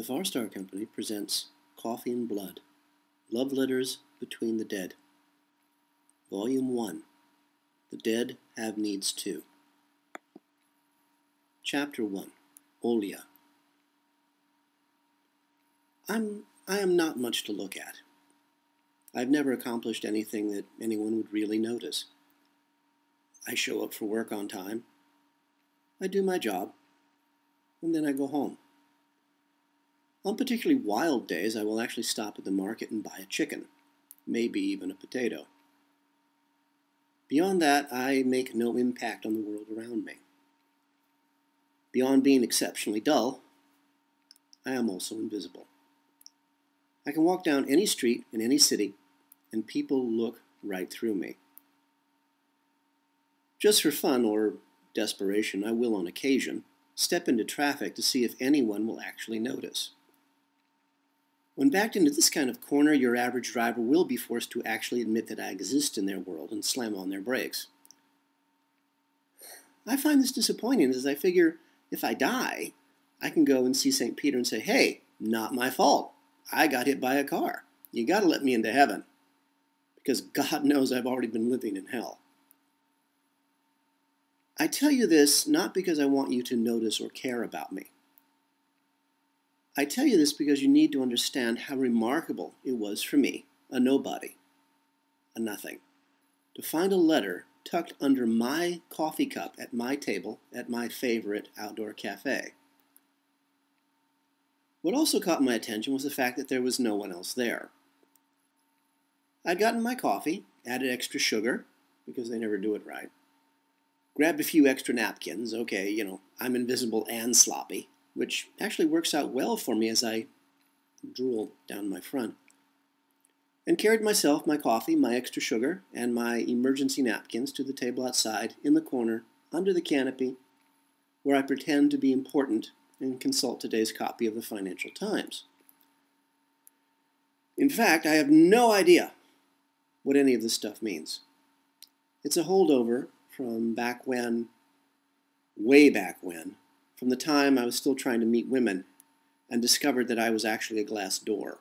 The Far Star Company presents Coffee and Blood, Love Letters Between the Dead. Volume 1, The Dead Have Needs Too. Chapter 1, Olia. I am not much to look at. I've never accomplished anything that anyone would really notice. I show up for work on time. I do my job, and then I go home. On particularly wild days, I will actually stop at the market and buy a chicken, maybe even a potato. Beyond that, I make no impact on the world around me. Beyond being exceptionally dull, I am also invisible. I can walk down any street in any city, and people look right through me. Just for fun or desperation, I will on occasion step into traffic to see if anyone will actually notice. When backed into this kind of corner, your average driver will be forced to actually admit that I exist in their world and slam on their brakes. I find this disappointing as I figure if I die, I can go and see St. Peter and say, "Hey, not my fault. I got hit by a car. You got to let me into heaven." Because God knows I've already been living in hell. I tell you this not because I want you to notice or care about me. I tell you this because you need to understand how remarkable it was for me, a nobody, a nothing, to find a letter tucked under my coffee cup at my table at my favorite outdoor cafe. What also caught my attention was the fact that there was no one else there. I'd gotten my coffee, added extra sugar, because they never do it right, grabbed a few extra napkins. Okay, I'm invisible and sloppy, which actually works out well for me as I drool down my front, and carried myself, my coffee, my extra sugar, and my emergency napkins to the table outside in the corner under the canopy where I pretend to be important and consult today's copy of the Financial Times. In fact, I have no idea what any of this stuff means. It's a holdover from back when, way back when, from the time I was still trying to meet women and discovered that I was actually a glass door.